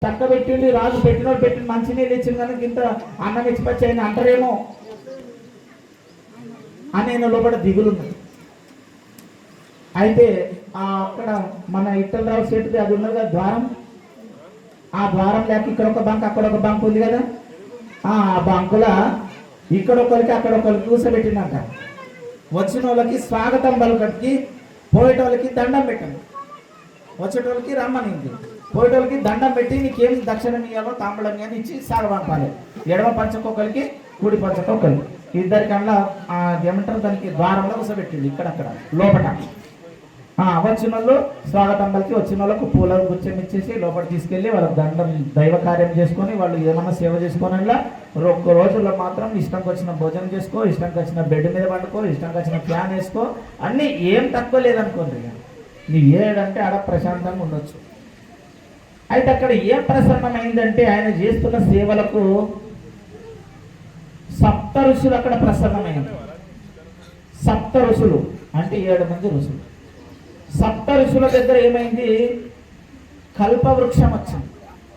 చక్క పెట్టిండి రాజు పెట్టినోడు పెట్టిన మంచి నీళ్ళు ఇచ్చింది కనుక ఇంత అన్నం ఇచ్చిపచ్చి ఆయన అంటారేమో అని ఆయన లోపల దిగులున్నది. అయితే అక్కడ మన ఇట్టలరావు సెట్ది అది ఉన్నది కదా ద్వారం, ఆ ద్వారం లేక ఇక్కడ ఒక బంక్ అక్కడ ఒక బంక్ ఉంది కదా, ఆ బంకుల ఇక్కడ ఒకరికి అక్కడ ఒకరికి కూర్చోబెట్టిందంట. వచ్చిన వాళ్ళకి స్వాగతం పలకటికి, పోయేటోళ్ళకి దండం పెట్టండి, వచ్చేటోళ్ళకి రమ్మనింది, పోయేటోళ్ళకి దండం పెట్టి నీకేం దక్షిణం ఇవ్వాలో తాంబూలం అని ఇచ్చి సాగబంపాలి. ఎడమ పంచకొకరికి కుడి పంచకొకరికి ఇద్దరికన్నా ఏమంటారు దానికి ద్వారంలో కూర్చోబెట్టింది ఇక్కడక్కడ లోపల. వచ్చిన వాళ్ళు స్వాగతం పలికి వచ్చిన వాళ్ళకు పూల గుచ్చం ఇచ్చేసి లోపల తీసుకెళ్ళి వాళ్ళకి దండం దైవ కార్యం చేసుకొని వాళ్ళు ఏమన్నా సేవ చేసుకొని అలా ఒక్క రోజుల్లో మాత్రం ఇష్టంకి వచ్చిన భోజనం చేసుకో, ఇష్టంకి వచ్చిన బెడ్ మీద పడుకో, ఇష్టంకి వచ్చిన ఫ్యాన్ వేసుకో, అన్నీ ఏం తక్కువ లేదనుకోండి. నీ ఏడంటే ఆడ ప్రశాంతంగా ఉండొచ్చు. అయితే అక్కడ ఏం ప్రసన్నమైందంటే ఆయన చేస్తున్న సేవలకు సప్త ఋషులు అక్కడ ప్రసన్నమైనది. సప్త ఋషులు అంటే 7 మంది ఋషులు. సప్త ఋషుల దగ్గర ఏమైంది, కల్పవృక్షం వచ్చింది.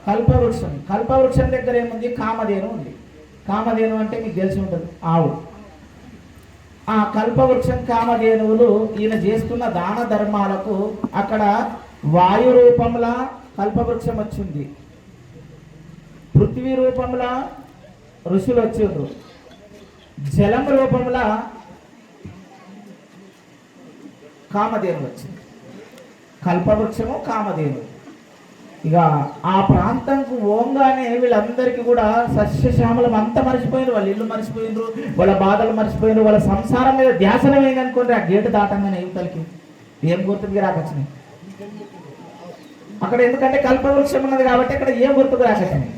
కల్పవృక్షం దగ్గర ఏముంది, కామధేను ఉంది. కామధేను అంటే మీకు తెలిసి ఉంటుంది, ఆవు. ఆ కల్పవృక్షం కామధేనువులు ఈయన చేస్తున్న దాన ధర్మాలకు అక్కడ వాయు రూపంలా కల్పవృక్షం వచ్చింది, పృథ్వీ రూపంలా ఋషులు వచ్చిండ్రు, జలం రూపంలా కామధేను వచ్చింది. కల్పవృక్షము కామధేను. ఇక ఆ ప్రాంతంకు ఓంగానే వీళ్ళందరికీ కూడా సస్యశ్యామలం అంతా మర్చిపోయినారు, వాళ్ళ ఇల్లు మర్చిపోయినరు, వాళ్ళ బాధలు మర్చిపోయినారు, వాళ్ళ సంసారం మీద ధ్యాసనం అయిందనుకోండి. ఆ గేటు దాటంగానే యువతలకి ఏం గుర్తుకు రాకొచ్చినాయి అక్కడ, ఎందుకంటే కల్పవృక్షం ఉన్నది కాబట్టి అక్కడ ఏం గుర్తుకు రాకొచ్చినాయి.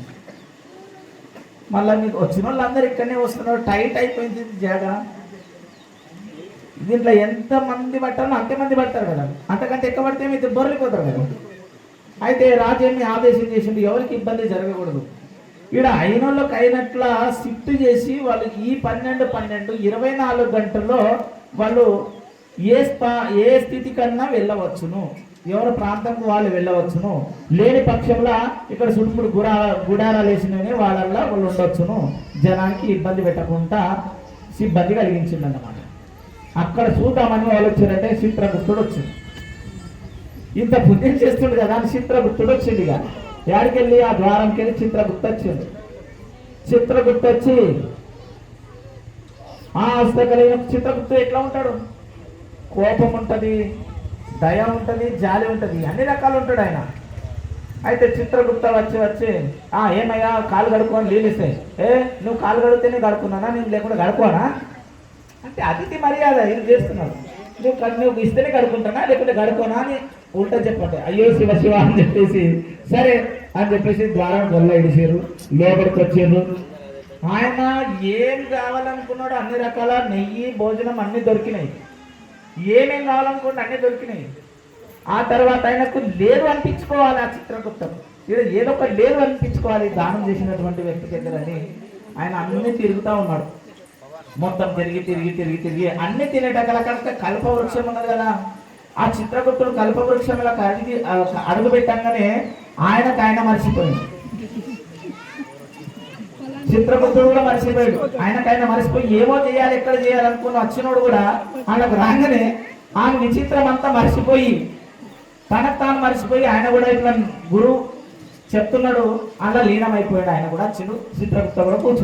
మళ్ళీ మీకు వచ్చిన వాళ్ళందరూ ఇక్కడనే వస్తున్నారు, టైట్ అయిపోయింది జాగా. దీంట్లో ఎంతమంది పట్టారో అంతమంది పడతారు కదా, అంతకంటే ఎక్కువ పడితే మీరు బొర్రిపోతారు కదా. అయితే రాజ్యాన్ని ఆదేశం చేసింది ఎవరికి ఇబ్బంది జరగకూడదు. ఇక్కడ అయినోళ్ళకి అయినట్లా షిఫ్ట్ చేసి వాళ్ళు ఈ 12 24 గంటల్లో వాళ్ళు ఏ స్థితి కన్నా వెళ్ళవచ్చును, ఎవరి ప్రాంతంకు వాళ్ళు వెళ్ళవచ్చును. లేని పక్షంలో ఇక్కడ చుట్టుముడు గుడారాలు వేసినవి వాళ్ళల్లో వాళ్ళు ఉండొచ్చును. జనానికి ఇబ్బంది పెట్టకుండా సిబ్బంది కలిగించింది అన్నమాట. అక్కడ చూద్దామని వాళ్ళు వచ్చారంటే చిత్రగుప్తుడు వచ్చింది. ఇంత పుణ్యం చేస్తుండు కదా అని చిత్రగుప్తుడు వచ్చింది. ఇక ఎక్కడికెళ్ళి ఆ ద్వారంకి వెళ్ళి చిత్రగుప్తు వచ్చింది. చిత్రగుప్తు వచ్చి కలిగిన చిత్రగుప్తుడు ఎట్లా ఉంటాడు, కోపం ఉంటుంది, దయ ఉంటుంది, జాలి ఉంటుంది, అన్ని రకాలు ఉంటాడు ఆయన. అయితే చిత్రగుప్త వచ్చి ఏమయ్యా కాలు కడుక్కొని నీళ్ళు ఇస్తే, నువ్వు కాలు కడిగితేనే కడుక్కున్నానా, నేను లేకుండా కడుక్కోనా అంటే అతిథి మర్యాద ఇది చేస్తున్నాడు. నువ్వు ఇస్తేనే కడుక్కుంటానా లేకుంటే కడుక్కోనా అని ఉల్టా చెప్పండి. అయ్యో శివ శివ అని చెప్పేసి సరే అని చెప్పేసి ద్వారం గొల్ల ఇడిచారు, లోపలికి వచ్చారు. ఆయన ఏం కావాలనుకున్నాడో అన్ని రకాల నెయ్యి భోజనం అన్ని దొరికినాయి, ఏమేం కావాలనుకోండి అన్నీ దొరికినాయి. ఆ తర్వాత ఆయనకు లేదు అనిపించుకోవాలి, ఆ చిత్రగుప్తం ఏదో ఒక లేదు అనిపించుకోవాలి దానం చేసినటువంటి వ్యక్తి దగ్గరని ఆయన అన్ని తిరుగుతూ ఉన్నాడు. మొత్తం తిరిగి అన్ని తినేటక్కడ కల్పవృక్షం ఉన్నది కదా. ఆ చిత్రగుప్తుడు కల్పవృక్షంలో అడుగు పెట్టంగానే ఆయన మర్చిపోయింది. చిత్రగుప్తుడు కూడా మర్చిపోయాడు, ఆయన మర్చిపోయి ఏమో చేయాలి ఎక్కడ చేయాలనుకున్న వచ్చినోడు కూడా ఆయనకు రాగానే ఆ విచిత్రం అంతా మర్చిపోయి తనకు తాను మర్చిపోయి ఆయన కూడా ఇట్లా గురువు చెప్తున్నాడు అలా లీనమైపోయాడు. ఆయన కూడా చిత్రగుప్త కూడా కూర్చున్నాడు.